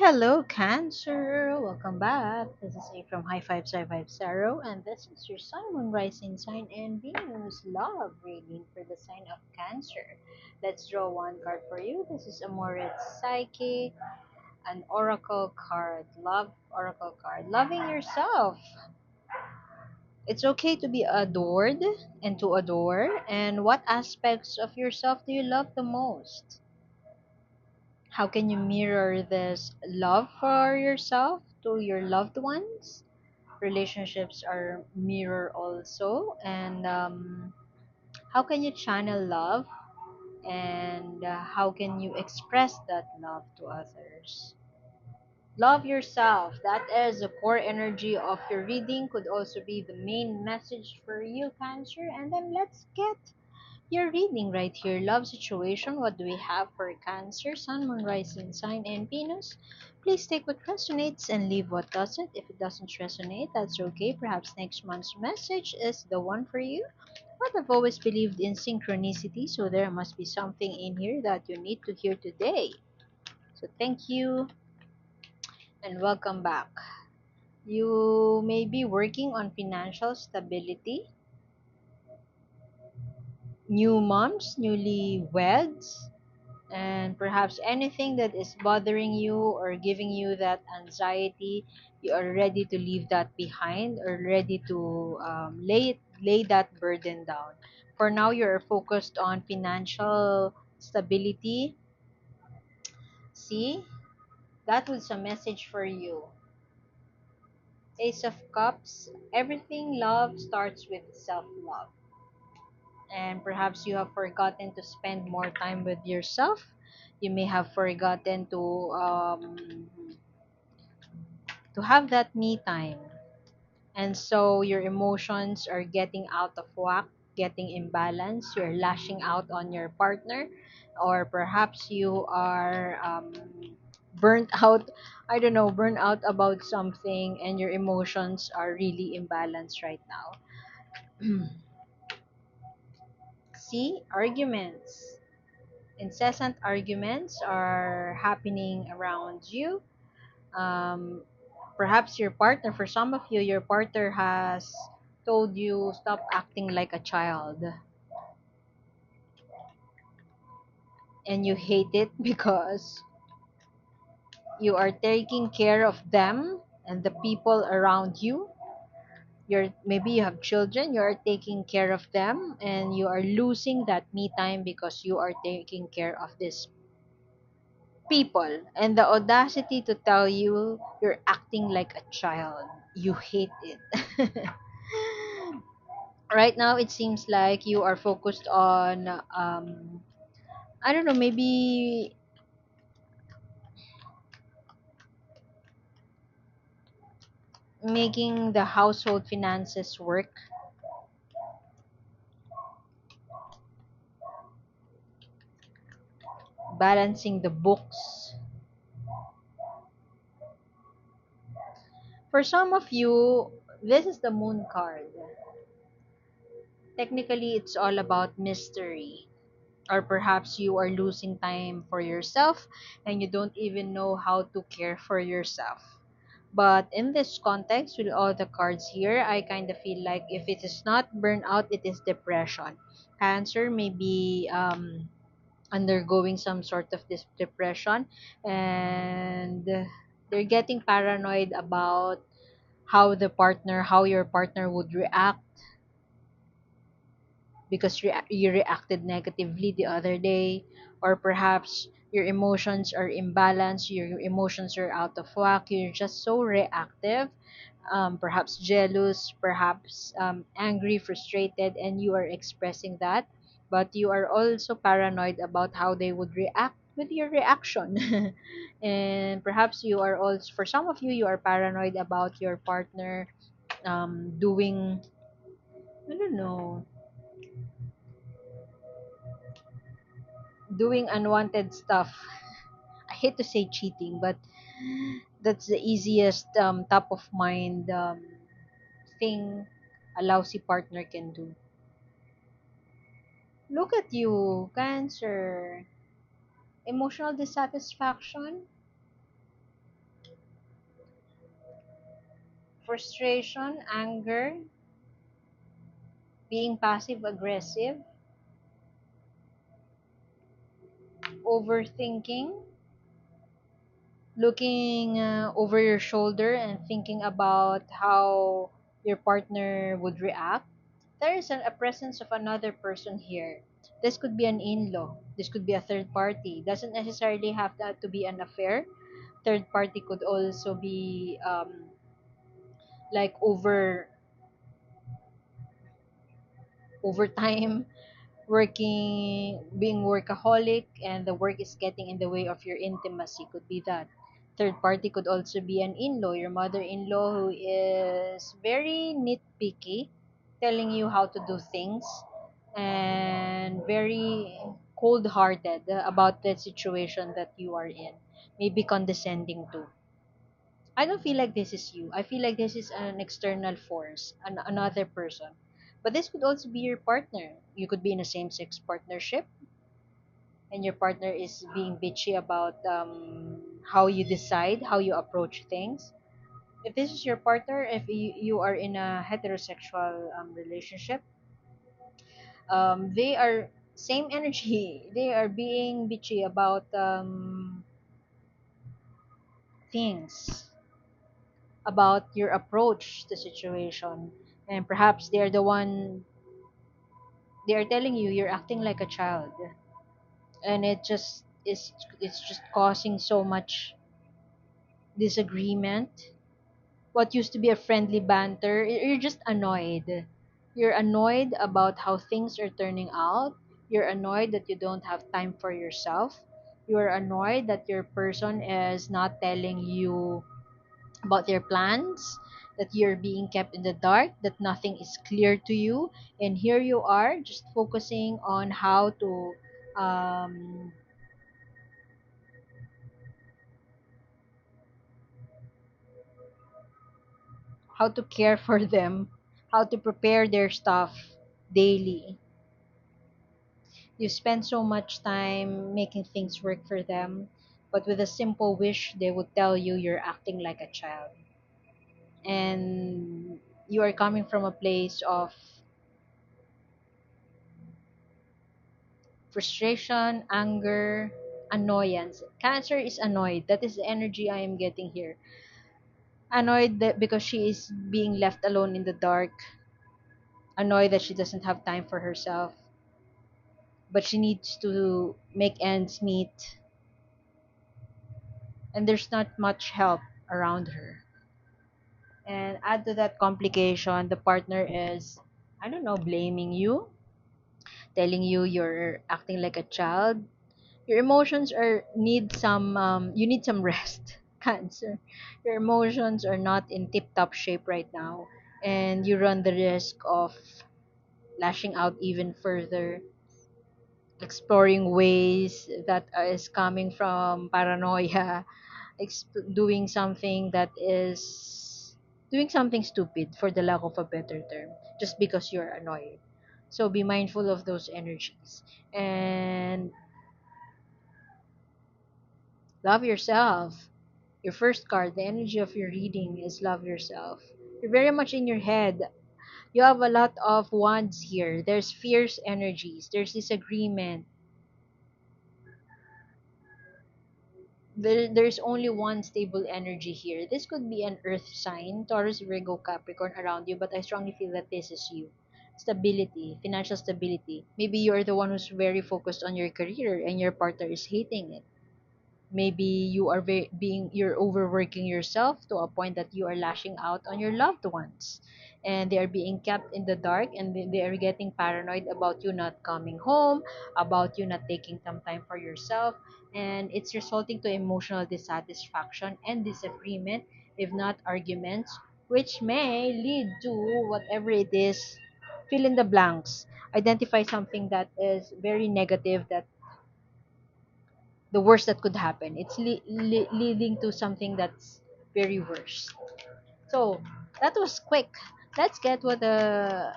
Hello, Cancer. Welcome back. This is A from High Five Sci Five Zero, and this is your Sun, Moon, Rising sign and Venus love reading for the sign of Cancer. Let's draw one card for you. This is Amorit's Psyche, an Oracle card. Love Oracle card. Loving yourself. It's okay to be adored and to adore. And what aspects of yourself do you love the most? How can you mirror this love for yourself to your loved ones? Relationships are mirror also, and how can you channel love, and how can you express that love to others? Love yourself. That is the core energy of your reading, could also be the main message for you, Cancer. And then let's get your reading right here. Love situation. What do we have for Cancer, Sun, Moon, Rising sign, and Venus? Please take what resonates and leave what doesn't. If it doesn't resonate, that's okay. Perhaps next month's message is the one for you. But I've always believed in synchronicity, so there must be something in here that you need to hear today. So thank you and welcome back. You may be working on financial stability, new moms, newly weds, and perhaps anything that is bothering you or giving you that anxiety, you are ready to leave that behind or ready to lay that burden down. For now, you're focused on financial stability. See, that was a message for you. Ace of Cups. Everything love starts with self love, and perhaps you have forgotten to spend more time with yourself. You may have forgotten to have that me time, and so your emotions are getting out of whack, getting imbalanced. You're lashing out on your partner, or perhaps you are burnt out. I don't know, burnt out about something, and your emotions are really imbalanced right now. See, arguments. Incessant arguments are happening around you. Um, Perhaps your partner, for some of you, your partner has told you stop acting like a child, and you hate it because you are taking care of them and the people around you. You're maybe you have children, you are taking care of them, and you are losing that me time because you are taking care of these people, and the audacity to tell you you're acting like a child. You hate it. Right now it seems like you are focused on I don't know, maybe making the household finances work, balancing the books. For some of you, this is the moon card. Technically it's all about mystery, or perhaps you are losing time for yourself and you don't even know how to care for yourself. But in this context, with all the cards here, I kind of feel like if it is not burnout, it is depression. Cancer may be undergoing some sort of this depression, and they're getting paranoid about how your partner would react because you reacted negatively the other day, or perhaps your emotions are imbalanced, your emotions are out of whack, you're just so reactive, perhaps jealous, perhaps angry, frustrated, and you are expressing that, but you are also paranoid about how they would react with your reaction. And perhaps you are also, for some of you, you are paranoid about your partner doing, I don't know, doing unwanted stuff. I hate to say cheating, but that's the easiest top of mind thing a lousy partner can do. Look at you, Cancer. Emotional dissatisfaction. frustration, anger, being passive aggressive, overthinking, looking over your shoulder and thinking about how your partner would react. There is a presence of another person here. This could be an in-law. This could be a third party. Doesn't necessarily have that to be an affair. Third party could also be like overtime working, being workaholic, and the work is getting in the way of your intimacy. Could be that. Third party could also be an in-law, your mother-in-law, who is very nitpicky, telling you how to do things, and very cold-hearted about the situation that you are in, maybe condescending too. I don't feel like this is you. I feel like this is an external force, another person. But this could also be your partner. You could be in a same-sex partnership, and your partner is being bitchy about how you decide, how you approach things. If this is your partner, if you are in a heterosexual relationship, they are same energy. They are being bitchy about things, about your approach to situation, and perhaps they are telling you you're acting like a child, and it's just causing so much disagreement. What used to be a friendly banter, you're just annoyed. You're annoyed about how things are turning out. You're annoyed that you don't have time for yourself. You're annoyed that your person is not telling you about their plans, that you're being kept in the dark, that nothing is clear to you, and here you are just focusing on um, how to care for them, how to prepare their stuff daily. You spend so much time making things work for them, but with a simple wish, they would tell you you're acting like a child. And you are coming from a place of frustration, anger, annoyance. Cancer is annoyed. That is the energy I am getting here. Annoyed that because she is being left alone in the dark, annoyed that she doesn't have time for herself, but she needs to make ends meet, and there's not much help around her. And add to that complication, the partner is, I don't know, blaming you, telling you you're acting like a child. Your emotions are need some you need some rest. Cancer. Your emotions are not in tip top shape right now, and you run the risk of lashing out even further, exploring ways that is coming from paranoia, doing something that is doing something stupid, for the lack of a better term, just because you're annoyed. So be mindful of those energies, and love yourself. Your first card, the energy of your reading is love yourself. You're very much in your head. You have a lot of wands here. There's fierce energies. There's disagreement. There's only one stable energy here. This could be an earth sign, Taurus, Virgo, Capricorn around you, but I strongly feel that this is you. Stability, financial stability. Maybe you're the one who's very focused on your career and your partner is hating it. Maybe you are you're overworking yourself to a point that you are lashing out on your loved ones, and they are being kept in the dark, and they are getting paranoid about you not coming home, about you not taking some time for yourself, and it's resulting to emotional dissatisfaction and disagreement, if not arguments, which may lead to whatever it is. Fill in the blanks. Identify something that is very negative, that the worst that could happen. It's leading to something that's very worse. So that was quick. Let's get what the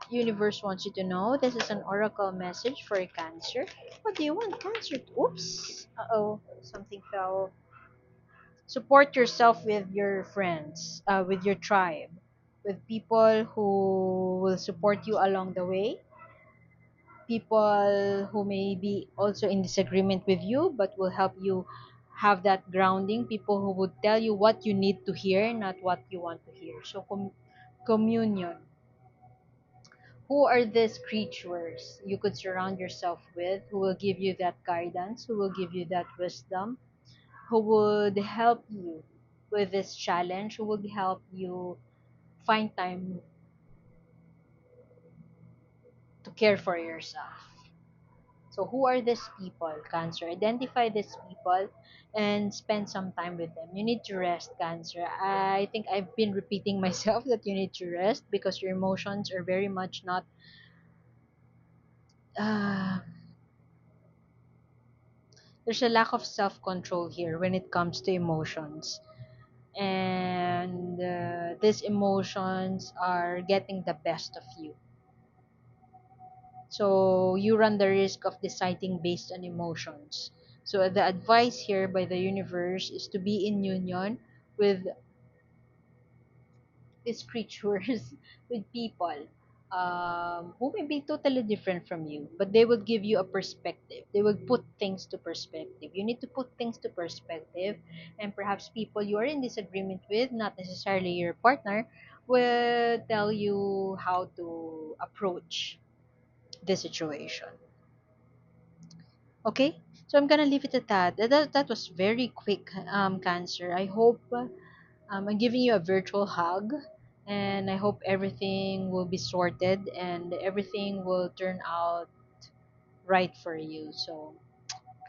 universe wants you to know. This is an oracle message for Cancer. What do you want, Cancer? Oops. Uh oh, something fell. Support yourself with your friends, with your tribe, with people who will support you along the way, people who may be also in disagreement with you but will help you have that grounding, people who would tell you what you need to hear, not what you want to hear. So, communion. Who are these creatures you could surround yourself with who will give you that guidance, who will give you that wisdom, who would help you with this challenge, who would help you find time to care for yourself? So, who are these people, Cancer? Identify these people and spend some time with them. You need to rest, Cancer. I think I've been repeating myself that you need to rest because your emotions are very much not. Uh, there's a lack of self control here when it comes to emotions. And these emotions are getting the best of you. So you run the risk of deciding based on emotions. So the advice here by the universe is to be in union with these creatures, with people who may be totally different from you, but they will give you a perspective. They will put things to perspective. You need to put things to perspective, and perhaps people you are in disagreement with, not necessarily your partner, will tell you how to approach the situation. Okay, so I'm gonna leave it at that. That was very quick, Cancer. I hope I'm giving you a virtual hug, and I hope everything will be sorted and everything will turn out right for you. So,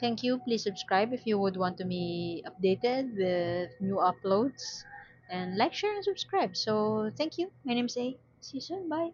thank you. Please subscribe if you would want to be updated with new uploads, and like, share, and subscribe. So, thank you. My name's A. See you soon. Bye.